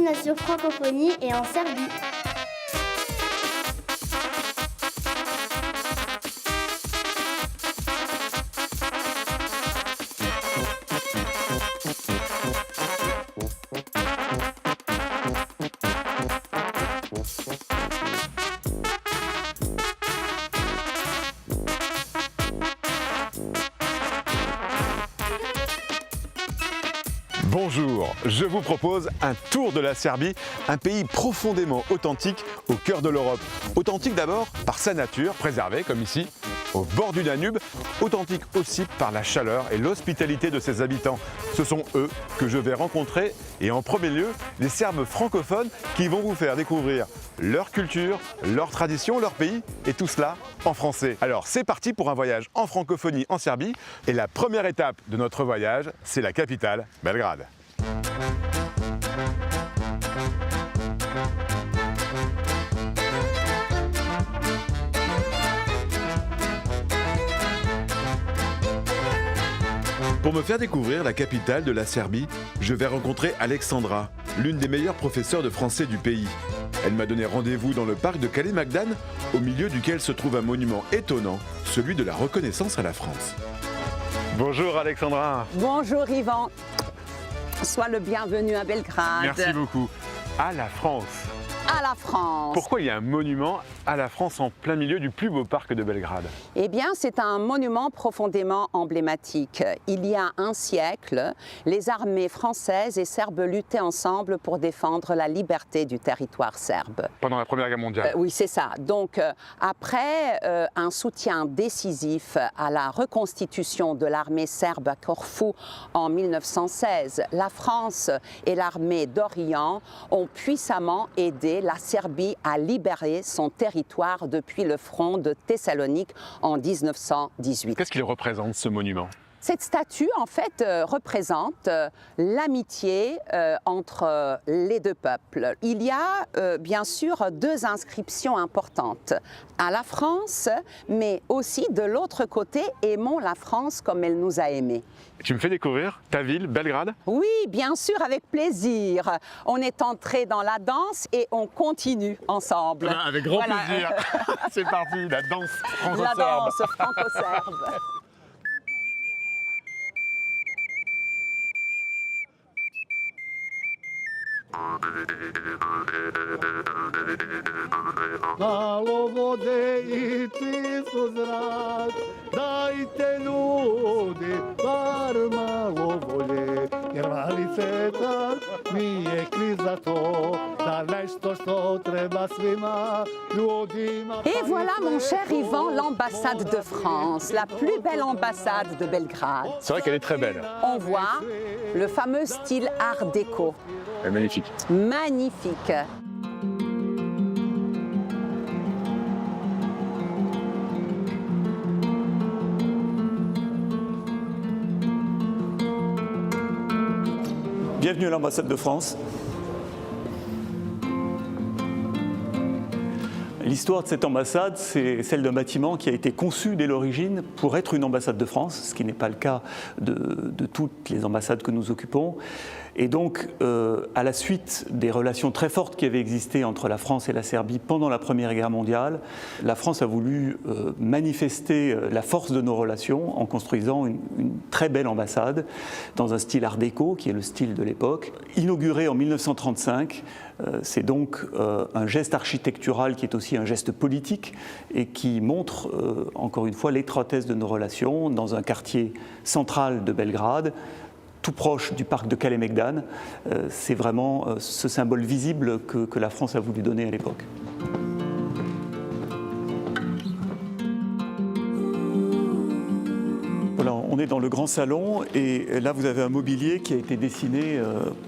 destination francophonie et en Serbie. Bonjour, je vous propose un tour de la Serbie, un pays profondément authentique au cœur de l'Europe. Authentique d'abord par sa nature, préservée comme ici, au bord du Danube, authentique aussi par la chaleur et l'hospitalité de ses habitants. Ce sont eux que je vais rencontrer et en premier lieu, les Serbes francophones qui vont vous faire découvrir leur culture, leurs traditions, leur pays et tout cela en français. Alors c'est parti pour un voyage en francophonie en Serbie et la première étape de notre voyage, c'est la capitale, Belgrade. Pour me faire découvrir la capitale de la Serbie, je vais rencontrer Alexandra, l'une des meilleures professeures de français du pays. Elle m'a donné rendez-vous dans le parc de Kalemegdan, au milieu duquel se trouve un monument étonnant, celui de la reconnaissance à la France. Bonjour Alexandra. Bonjour Yvan. Sois le bienvenu à Belgrade. Merci beaucoup. À la France. À la France. Pourquoi il y a un monument à la France en plein milieu du plus beau parc de Belgrade? Eh bien, c'est un monument profondément emblématique. Il y a un siècle, les armées françaises et serbes luttaient ensemble pour défendre la liberté du territoire serbe. Pendant la Première Guerre mondiale. Oui, c'est ça. Donc, après un soutien décisif à la reconstitution de l'armée serbe à Corfou en 1916, la France et l'armée d'Orient ont puissamment aidé la Serbie à libérer son territoire depuis le front de Thessalonique en 1918. Qu'est-ce qu'il représente ce monument ? Cette statue, en fait, représente l'amitié entre les deux peuples. Il y a, bien sûr, deux inscriptions importantes. À la France, mais aussi de l'autre côté, aimons la France comme elle nous a aimés. Tu me fais découvrir ta ville, Belgrade ? Oui, bien sûr, avec plaisir. On est entré dans la danse et on continue ensemble. Avec grand plaisir. C'est parti, la danse franco-serbe. La danse franco-serbe. Malo vode I čisto zrak, dajte ljudi bar malo volje, jer mali cetar nije kriv za to, da nešto što treba svima ljudima. Et voilà, mon cher Yvan, l'ambassade de France, la plus belle ambassade de Belgrade. C'est vrai qu'elle est très belle. On voit le fameux style art déco. Elle est magnifique. Magnifique. Bienvenue à l'ambassade de France. L'histoire de cette ambassade, c'est celle d'un bâtiment qui a été conçu dès l'origine pour être une ambassade de France, ce qui n'est pas le cas de toutes les ambassades que nous occupons. Et donc, à la suite des relations très fortes qui avaient existé entre la France et la Serbie pendant la Première Guerre mondiale, la France a voulu manifester la force de nos relations en construisant une très belle ambassade dans un style art déco, qui est le style de l'époque. Inaugurée en 1935, c'est donc un geste architectural qui est aussi un geste politique et qui montre, encore une fois, l'étroitesse de nos relations dans un quartier central de Belgrade, tout proche du parc de Kalemegdan. C'est vraiment ce symbole visible que la France a voulu donner à l'époque. Voilà, on est dans le grand salon et là vous avez un mobilier qui a été dessiné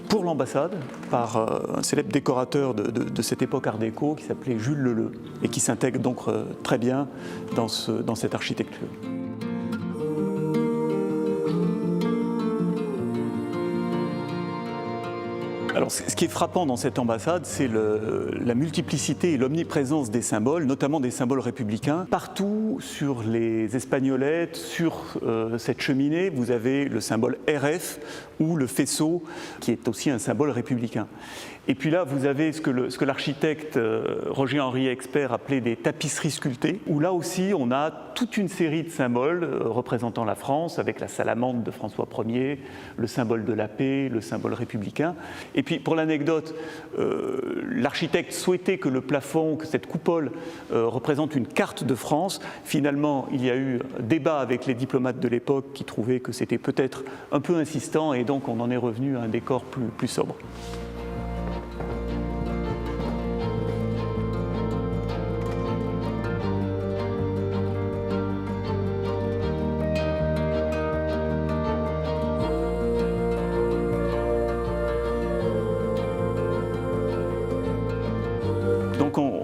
pour l'ambassade par un célèbre décorateur de cette époque art déco qui s'appelait Jules Leleu et qui s'intègre donc très bien dans cette architecture. Alors, ce qui est frappant dans cette ambassade, c'est la multiplicité et l'omniprésence des symboles, notamment des symboles républicains. Partout sur les espagnolettes, sur cette cheminée, vous avez le symbole RF ou le faisceau, qui est aussi un symbole républicain. Et puis là, vous avez ce que l'architecte Roger-Henri Expert appelait des tapisseries sculptées, où là aussi, on a toute une série de symboles représentant la France, avec la salamandre de François Ier, le symbole de la paix, le symbole républicain. Et puis, pour l'anecdote, l'architecte souhaitait que le plafond, que cette coupole représente une carte de France. Finalement, il y a eu débat avec les diplomates de l'époque qui trouvaient que c'était peut-être un peu insistant, et donc on en est revenu à un décor plus sobre.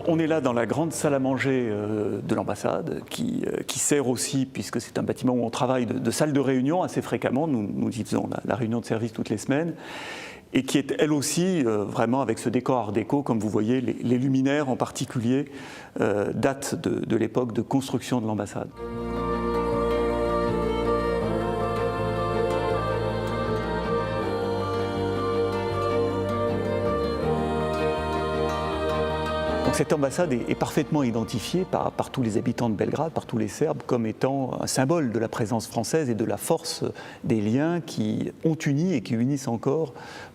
On est là dans la grande salle à manger de l'ambassade, qui sert aussi, puisque c'est un bâtiment où on travaille, de salle de réunion assez fréquemment. Nous y faisons la réunion de service toutes les semaines, et qui est elle aussi vraiment avec ce décor art déco, comme vous voyez, les luminaires en particulier datent de l'époque de construction de l'ambassade. Cette ambassade est parfaitement identifiée par tous les habitants de Belgrade, par tous les Serbes, comme étant un symbole de la présence française et de la force des liens qui ont uni et qui unissent encore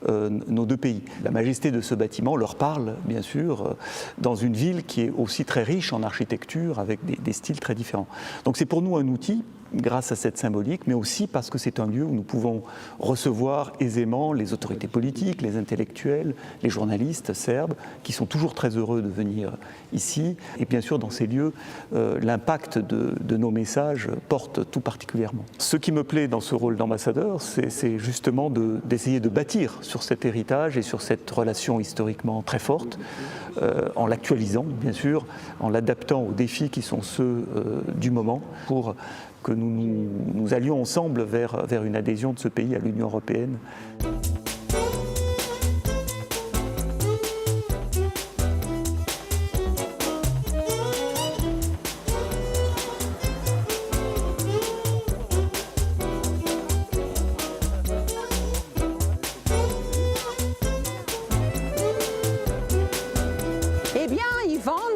nos deux pays. La majesté de ce bâtiment leur parle, bien sûr, dans une ville qui est aussi très riche en architecture, avec des styles très différents. Donc c'est pour nous un outil, grâce à cette symbolique, mais aussi parce que c'est un lieu où nous pouvons recevoir aisément les autorités politiques, les intellectuels, les journalistes serbes, qui sont toujours très heureux de venir ici. Et bien sûr, dans ces lieux, l'impact de nos messages porte tout particulièrement. Ce qui me plaît dans ce rôle d'ambassadeur, c'est justement d'essayer de bâtir sur cet héritage et sur cette relation historiquement très forte, en l'actualisant, bien sûr, en l'adaptant aux défis qui sont ceux du moment, pour que nous allions ensemble vers une adhésion de ce pays à l'Union européenne.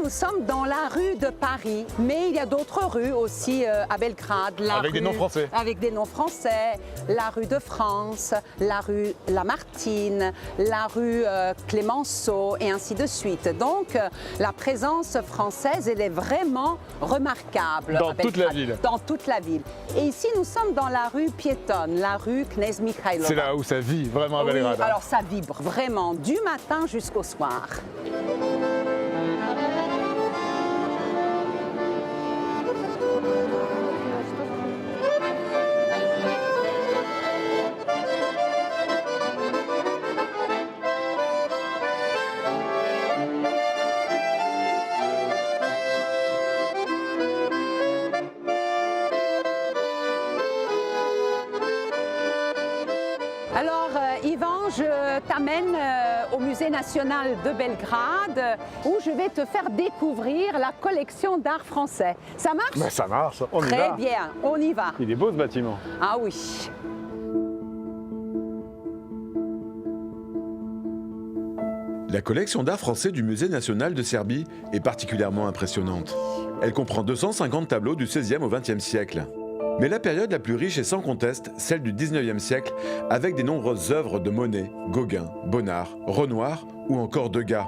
Nous sommes dans la rue de Paris, mais il y a d'autres rues aussi à Belgrade. Avec des noms français. Avec des noms français, la rue de France, la rue Lamartine, la rue Clémenceau et ainsi de suite. Donc la présence française, elle est vraiment remarquable. Dans toute la ville. Dans toute la ville. Et ici, nous sommes dans la rue piétonne, la rue Knez Mikhailova. C'est là où ça vit vraiment à Belgrade. Oui, alors ça vibre vraiment du matin jusqu'au soir. Alors, Yvan, je t'amène au Musée national de Belgrade où je vais te faire découvrir la collection d'art français. Ça marche? Ben, ça marche, on y va. Très bien, on y va. Il est beau ce bâtiment. Ah oui. La collection d'art français du Musée national de Serbie est particulièrement impressionnante. Elle comprend 250 tableaux du XVIe au XXe siècle. Mais la période la plus riche est sans conteste celle du XIXe siècle, avec des nombreuses œuvres de Monet, Gauguin, Bonnard, Renoir ou encore Degas.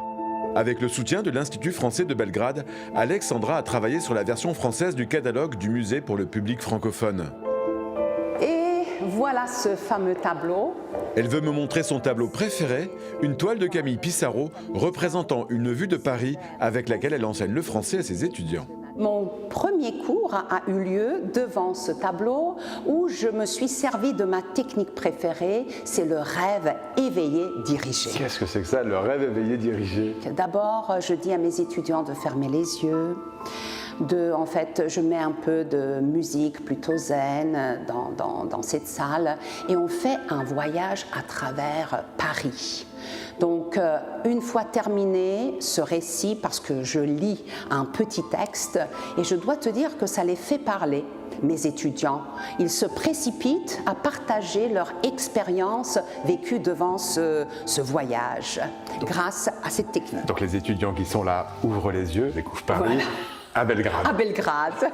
Avec le soutien de l'Institut français de Belgrade, Alexandra a travaillé sur la version française du catalogue du musée pour le public francophone. Et voilà ce fameux tableau. Elle veut me montrer son tableau préféré, une toile de Camille Pissarro représentant une vue de Paris avec laquelle elle enseigne le français à ses étudiants. Mon premier cours a eu lieu devant ce tableau où je me suis servi de ma technique préférée, c'est le rêve éveillé dirigé. Qu'est-ce que c'est que ça, le rêve éveillé dirigé? D'abord, je dis à mes étudiants de fermer les yeux. En fait, je mets un peu de musique plutôt zen dans cette salle et on fait un voyage à travers Paris. Donc, une fois terminé ce récit, parce que je lis un petit texte, et je dois te dire que ça les fait parler, mes étudiants. Ils se précipitent à partager leur expérience vécue devant ce voyage, grâce à cette technique. Donc les étudiants qui sont là ouvrent les yeux, découvrent Paris Voilà. à Belgrade. À Belgrade.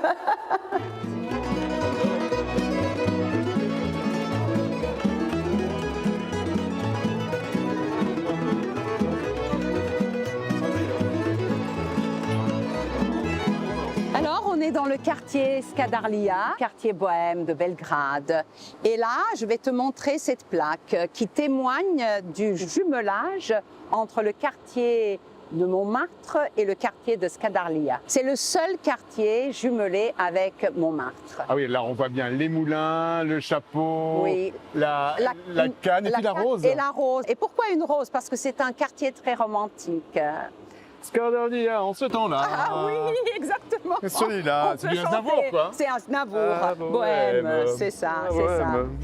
Alors, on est dans le quartier Skadarlia, quartier bohème de Belgrade. Et là, je vais te montrer cette plaque qui témoigne du jumelage entre le quartier de Montmartre et le quartier de Skadarlia. C'est le seul quartier jumelé avec Montmartre. Ah oui, là on voit bien les moulins, le chapeau, Oui. la canne et puis la canne rose. Et la rose. Et pourquoi une rose? Parce que c'est un quartier très romantique. Skadarlia en ce temps-là. Ah oui, exactement. Et celui-là, On c'est peut du Aznavour, chanter. quoi. C'est Aznavour, Ah, bohème, bohème. c'est ça, Ah, c'est ça. bohème.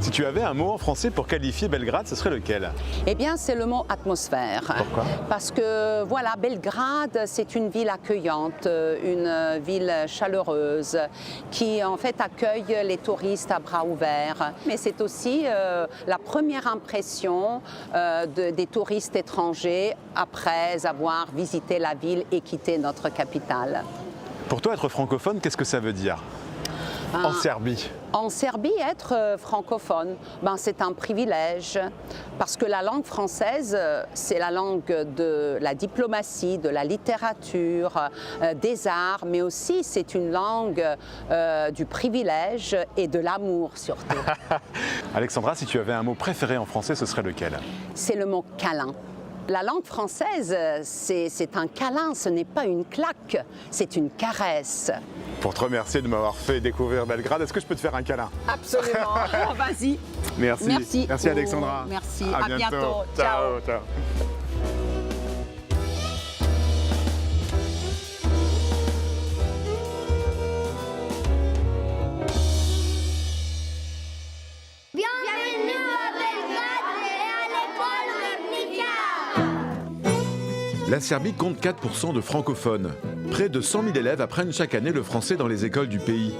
Si tu avais un mot en français pour qualifier Belgrade, ce serait lequel? Eh bien, c'est le mot atmosphère. Pourquoi? Parce que, voilà, Belgrade, c'est une ville accueillante, une ville chaleureuse, qui, en fait, accueille les touristes à bras ouverts. Mais c'est aussi la première impression des touristes étrangers après avoir visité la ville et quitté notre capitale. Pour toi, être francophone, qu'est-ce que ça veut dire en Serbie? En Serbie, être francophone, c'est un privilège parce que la langue française, c'est la langue de la diplomatie, de la littérature, des arts, mais aussi c'est une langue du privilège et de l'amour surtout. Alexandra, si tu avais un mot préféré en français, ce serait lequel? C'est le mot câlin. La langue française, c'est un câlin, ce n'est pas une claque, c'est une caresse. Pour te remercier de m'avoir fait découvrir Belgrade, est-ce que je peux te faire un câlin? Absolument, vas-y. Merci. Merci. Merci Alexandra. Merci, À à bientôt. Ciao. Ciao. Bienvenue à Belgrade et à l'école Mika. La Serbie compte 4% de francophones. Près de 100 000 élèves apprennent chaque année le français dans les écoles du pays.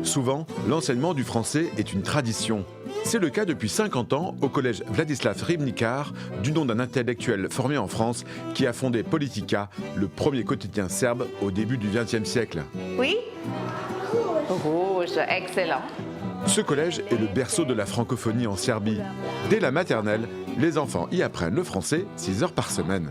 Souvent, l'enseignement du français est une tradition. C'est le cas depuis 50 ans au collège Vladislav Ribnikar, du nom d'un intellectuel formé en France qui a fondé Politika, le premier quotidien serbe au début du XXe siècle. Oui. Rouge, excellent. Ce collège est le berceau de la francophonie en Serbie. Dès la maternelle, les enfants y apprennent le français 6 heures par semaine.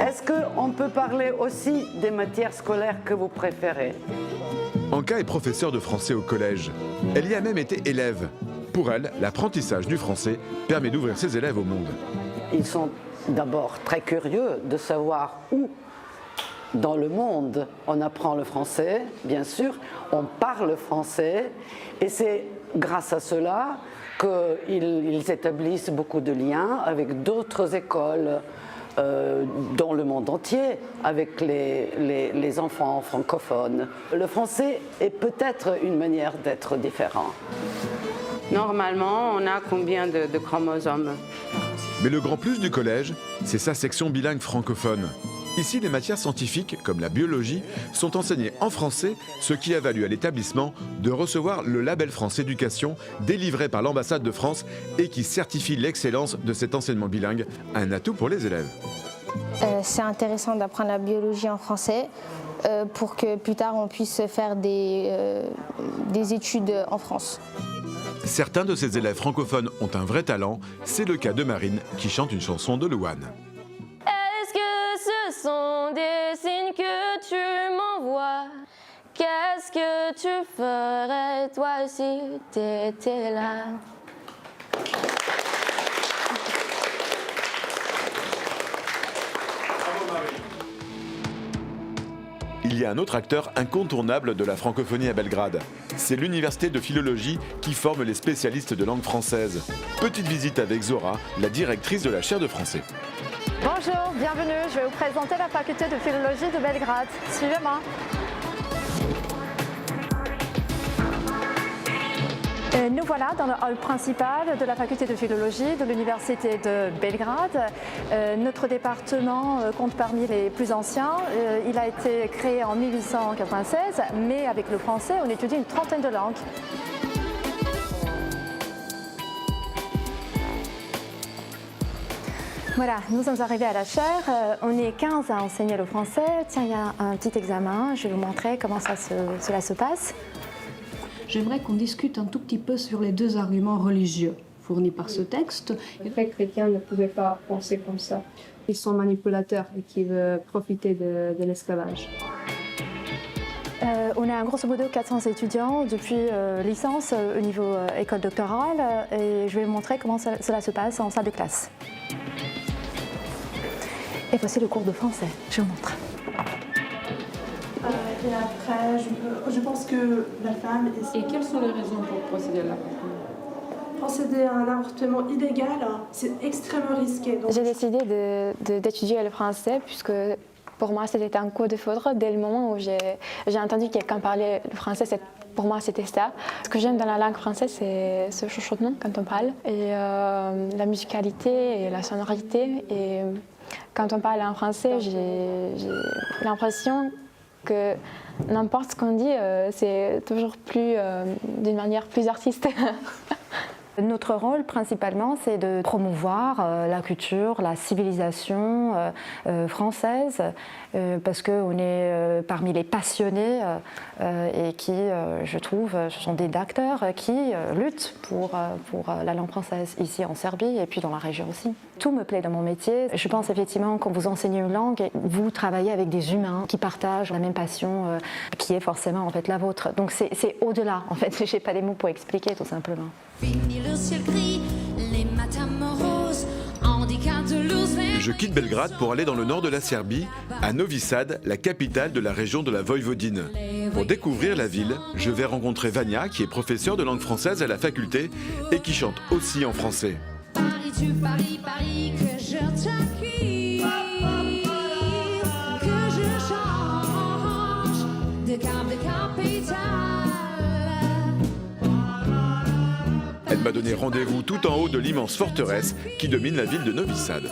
Est-ce qu'on peut parler aussi des matières scolaires que vous préférez? Anka est professeure de français au collège. Elle y a même été élève. Pour elle, l'apprentissage du français permet d'ouvrir ses élèves au monde. Ils sont d'abord très curieux de savoir où dans le monde on apprend le français, bien sûr, on parle français, et c'est grâce à cela qu'ils établissent beaucoup de liens avec d'autres écoles dans le monde entier, avec les enfants francophones. Le français est peut-être une manière d'être différent. Normalement, on a combien de chromosomes? Mais le grand plus du collège, c'est sa section bilingue francophone. Ici, les matières scientifiques, comme la biologie, sont enseignées en français, ce qui a valu à l'établissement de recevoir le label France Éducation, délivré par l'ambassade de France et qui certifie l'excellence de cet enseignement bilingue, un atout pour les élèves. C'est intéressant d'apprendre la biologie en français pour que plus tard on puisse faire des études en France. Certains de ces élèves francophones ont un vrai talent, c'est le cas de Marine qui chante une chanson de Louane. Est-ce que ce sont des signes que tu m'envoies? Qu'est-ce que tu ferais toi si t'étais là? Bravo Marine. il y a un autre acteur incontournable de la francophonie à Belgrade. C'est l'université de philologie qui forme les spécialistes de langue française. Petite visite avec Zora, la directrice de la chaire de français. Bonjour, bienvenue. Je vais vous présenter la faculté de philologie de Belgrade. Suivez-moi. Nous voilà dans le hall principal de la faculté de philologie de l'université de Belgrade. Notre département compte parmi les plus anciens. Il a été créé en 1896, mais avec le français, on étudie une trentaine de langues. Voilà, nous sommes arrivés à la chaire. On est 15 à enseigner le français. Tiens, il y a un petit examen. Je vais vous montrer comment cela se passe. J'aimerais qu'on discute un tout petit peu sur les deux arguments religieux fournis par ce texte. Les vrais chrétiens ne pouvaient pas penser comme ça. Ils sont manipulateurs et qui veulent profiter de l'esclavage. On a grosso modo 400 étudiants depuis licence au niveau école doctorale et je vais vous montrer comment cela se passe en salle de classe. Et voici le cours de français, je vous montre. Et après, je pense que la femme... Et quelles sont les raisons pour procéder à l'avortement? Procéder à un avortement illégal, c'est extrêmement risqué. J'ai décidé d'étudier le français puisque pour moi c'était un coup de foudre. Dès le moment où j'ai entendu quelqu'un parler le français, pour moi c'était ça. Ce que j'aime dans la langue française, c'est ce chuchotement quand on parle, et la musicalité et la sonorité. Et quand on parle en français, j'ai l'impression que n'importe ce qu'on dit, c'est toujours d'une manière plus artiste. Notre rôle principalement, c'est de promouvoir la culture, la civilisation française, parce qu'on est parmi les passionnés et qui, je trouve, ce sont des acteurs qui luttent pour la langue française ici en Serbie et puis dans la région aussi. Tout me plaît dans mon métier. Je pense effectivement quand vous enseignez une langue, vous travaillez avec des humains qui partagent la même passion qui est forcément en fait la vôtre. Donc c'est au-delà. En fait, j'ai pas les mots pour expliquer tout simplement. Je quitte Belgrade pour aller dans le nord de la Serbie, à Novi Sad, la capitale de la région de la Vojvodine. Pour découvrir la ville, je vais rencontrer Vania, qui est professeure de langue française à la faculté et qui chante aussi en français. Paris, que je t'accueille, que je change de capitale. Elle m'a donné rendez-vous tout en haut de l'immense forteresse qui domine la ville de Novi Sad.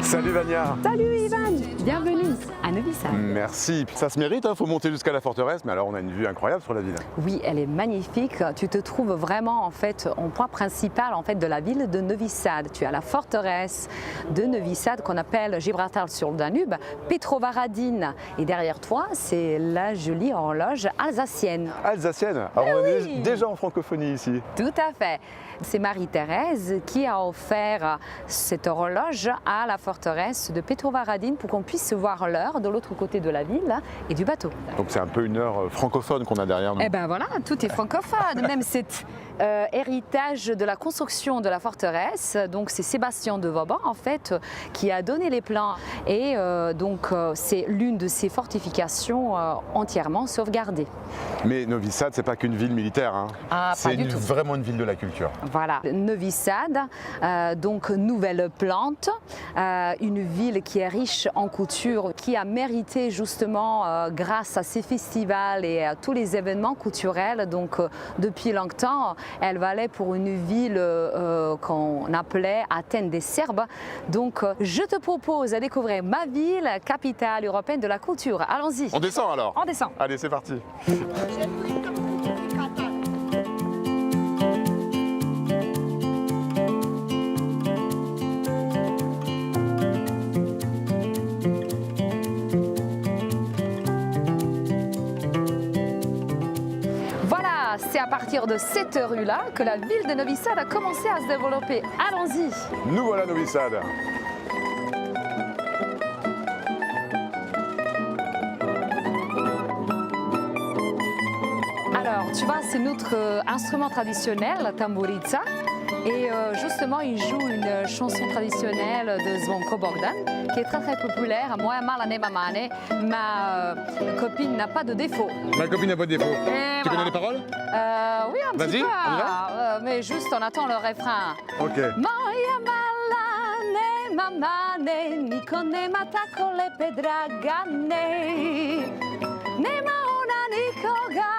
Salut Vania. Salut Ivan, bienvenue à Novi Sad. Merci, ça se mérite, faut monter jusqu'à la forteresse, mais alors on a une vue incroyable sur la ville. Oui, elle est magnifique, tu te trouves vraiment en fait en point principal en fait de la ville de Novi Sad. Tu as la forteresse de Novi Sad qu'on appelle Gibraltar sur le Danube, Petrovaradin, et derrière toi c'est la jolie horloge alsacienne. Alsacienne, alors on est déjà en francophonie ici. Tout à fait. C'est Marie-Thérèse qui a offert cette horloge à la forteresse de Petrovaradin pour qu'on puisse voir l'heure de l'autre côté de la ville et du bateau. Donc c'est un peu une heure francophone qu'on a derrière nous. Eh bien voilà, tout est francophone, même cet héritage de la construction de la forteresse. Donc c'est Sébastien de Vauban en fait qui a donné les plans et donc c'est l'une de ces fortifications entièrement sauvegardées. Mais Novi Sad, c'est pas qu'une ville militaire, hein. C'est vraiment une ville de la culture. Voilà, Novi Sad, donc nouvelle plante, une ville qui est riche en couture, qui a mérité justement grâce à ces festivals et à tous les événements culturels. Donc depuis longtemps, elle valait pour une ville qu'on appelait Athènes des Serbes. Donc je te propose de découvrir ma ville, capitale européenne de la culture. Allons-y. On descend alors? On descend. Allez, c'est parti. C'est à partir de cette rue-là que la ville de Novi Sad a commencé à se développer. Allons-y. Nous voilà Novi Sad. Alors, tu vois, c'est notre instrument traditionnel, la tamburica. Et justement, il joue une chanson traditionnelle de Zvonko Bogdan, qui est très très populaire. Moi, Malane Mamane, ma copine n'a pas de défaut. Ma copine n'a pas de défaut. Et Tu voilà. connais les paroles? Oui, un petit Vas-y, peu. on y va Mais juste, on attend le refrain. Ok. Moja Malane Mamane, niko nema tako lepe dragane. Nema ona nikoga,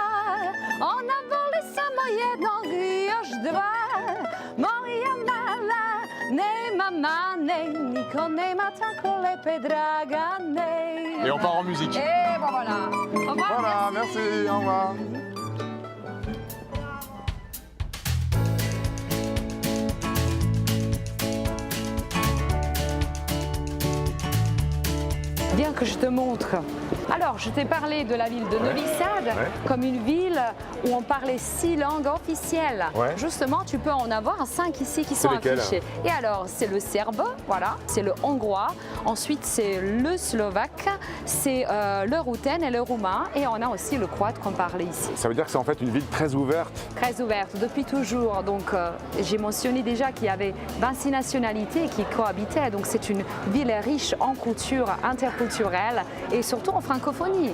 ona voli samo jednog i još dva. Moja mala, nema mane, niko nema tako lepe dragane. Et on part en musique. Et bon voilà. Au revoir, Voilà, merci, au revoir. Bien que je te montre. Alors, je t'ai parlé de la ville de Novi Sad comme une ville où on parlait 6 langues officielles. Ouais. Justement, tu peux en avoir 5 ici qui sont lesquelles? affichées. Et alors, c'est le serbe, voilà, c'est le hongrois, ensuite c'est le slovaque, c'est le routen et le roumain, et on a aussi le croate qu'on parlait ici. Ça veut dire que c'est en fait une ville très ouverte. Très ouverte depuis toujours. Donc, j'ai mentionné déjà qu'il y avait 26 nationalités qui cohabitaient. Donc, c'est une ville riche en culture interculturelle et surtout en francophonie.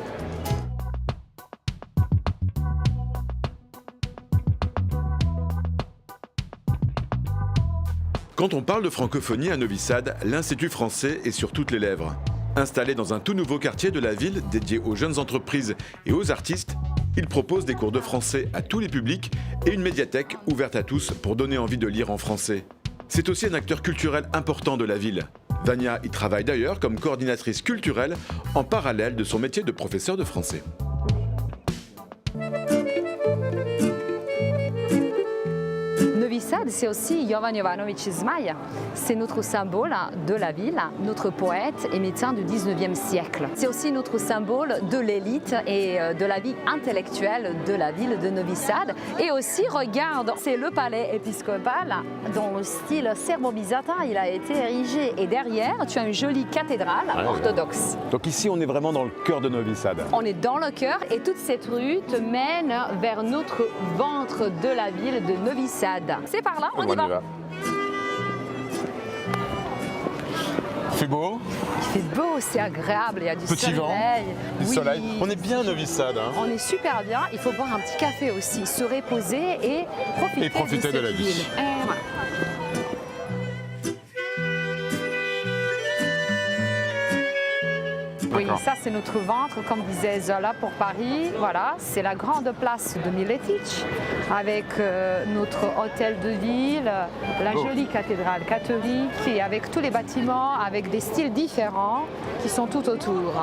Quand on parle de francophonie à Novi Sad, l'Institut français est sur toutes les lèvres. Installé dans un tout nouveau quartier de la ville dédié aux jeunes entreprises et aux artistes, il propose des cours de français à tous les publics et une médiathèque ouverte à tous pour donner envie de lire en français. C'est aussi un acteur culturel important de la ville. Vania y travaille d'ailleurs comme coordinatrice culturelle en parallèle de son métier de professeur de français. Novi Sad, c'est aussi Jovan Jovanović Zmaj. C'est notre symbole de la ville, notre poète et médecin du 19e siècle. C'est aussi notre symbole de l'élite et de la vie intellectuelle de la ville de Novi Sad. Et aussi, regarde, c'est le palais épiscopal dans le style serbo-byzantin. Il a été érigé. Et derrière, tu as une jolie cathédrale orthodoxe. Donc ici, on est vraiment dans le cœur de Novi Sad. On est dans le cœur et toute cette rue te mène vers notre ventre de la ville de Novi Sad. C'est par là, on y va. Il fait beau. Il fait beau, c'est agréable, il y a du Petit soleil. vent, du Oui. soleil. On est bien à Novi Sad. Hein. On est super bien, il faut boire un petit café aussi, se reposer et profiter de cette la vie. ville. Et voilà. Oui, ça c'est notre ventre, comme disait Zola pour Paris. Voilà, c'est la grande place de Miletić, avec notre hôtel de ville, la jolie cathédrale catholique, et avec tous les bâtiments, avec des styles différents qui sont tout autour.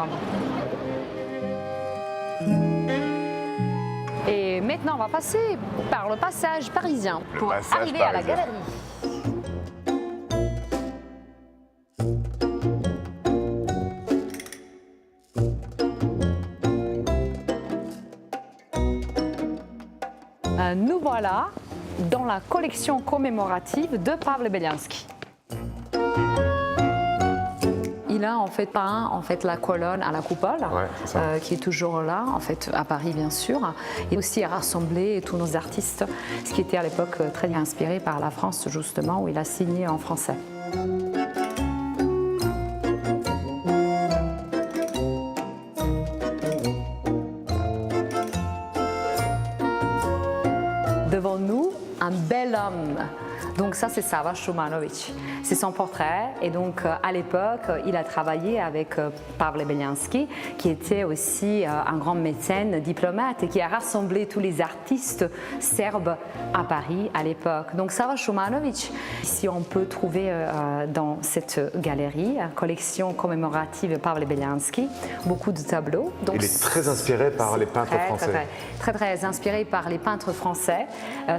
Et maintenant, on va passer par le passage parisien pour arriver à la galerie. Nous voilà dans la collection commémorative de Pavle Beliansky. Il a en fait peint la colonne à la coupole, qui est toujours là, en fait, à Paris bien sûr. Il a aussi rassemblé tous nos artistes, ce qui était à l'époque très inspiré par la France justement, où il a signé en français. Devant nous, un bel homme. Donc ça, c'est Sava Šumanović. C'est son portrait. Et donc, à l'époque, il a travaillé avec Pavle Beliansky, qui était aussi un grand mécène, diplomate, et qui a rassemblé tous les artistes serbes à Paris à l'époque. Donc Sava Šumanović, ici on peut trouver dans cette galerie, collection commémorative Pavle Beliansky, beaucoup de tableaux. Donc, il est très inspiré par les peintres français. Très inspiré par les peintres français,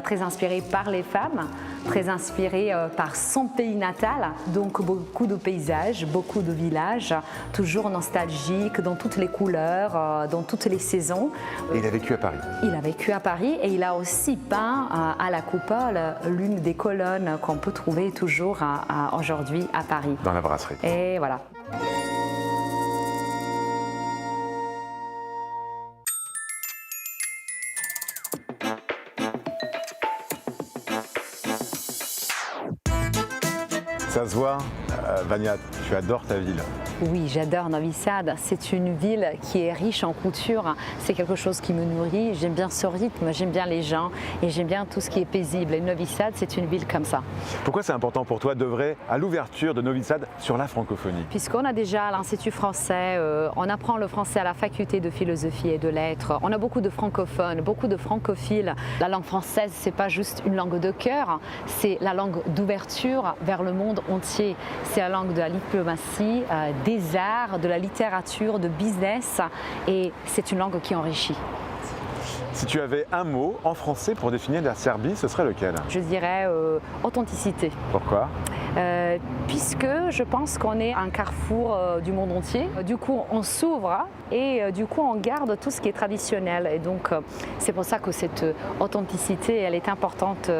très inspiré par les femmes, très inspiré par son pays natal, donc beaucoup de paysages, beaucoup de villages, toujours nostalgiques dans toutes les couleurs, dans toutes les saisons. Et il a vécu à Paris. Il a vécu à Paris et il a aussi peint à la coupole l'une des colonnes qu'on peut trouver toujours aujourd'hui à Paris. Dans la brasserie. Et voilà. Ça se voit, Vania, tu adores ta ville. Oui, j'adore Novi Sad. C'est une ville qui est riche en culture. C'est quelque chose qui me nourrit. J'aime bien ce rythme, j'aime bien les gens et j'aime bien tout ce qui est paisible. Et Novi Sad, c'est une ville comme ça. Pourquoi c'est important pour toi d'œuvrer à l'ouverture de Novi Sad sur la francophonie? Puisqu'on a déjà l'Institut français, on apprend le français à la faculté de philosophie et de lettres. On a beaucoup de francophones, beaucoup de francophiles. La langue française, c'est pas juste une langue de cœur, c'est la langue d'ouverture vers le monde entier. C'est la langue de la diplomatie, des arts, de la littérature, de business, et c'est une langue qui enrichit. Si tu avais un mot en français pour définir la Serbie, ce serait lequel? Je dirais authenticité. Pourquoi? Puisque je pense qu'on est un carrefour du monde entier. Du coup, on s'ouvre et du coup, on garde tout ce qui est traditionnel. Et donc, c'est pour ça que cette authenticité, elle est importante,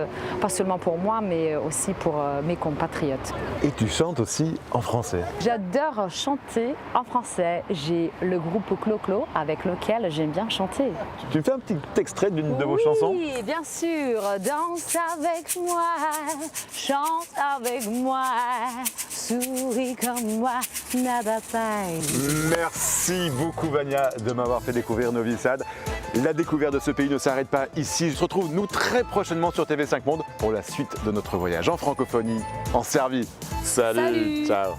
pas seulement pour moi, mais aussi pour mes compatriotes. Et tu chantes aussi en français? J'adore chanter en français. J'ai le groupe Clo-Clo avec lequel j'aime bien chanter. Tu me fais un petit extrait d'une de vos chansons? Oui, bien sûr. Danse avec moi, chante avec moi, souris comme moi, nada time. Merci beaucoup Vania de m'avoir fait découvrir Novi Sad. La découverte de ce pays ne s'arrête pas ici. Je se retrouve nous très prochainement sur TV5 Monde pour la suite de notre voyage en francophonie, en Serbie. Salut. Ciao.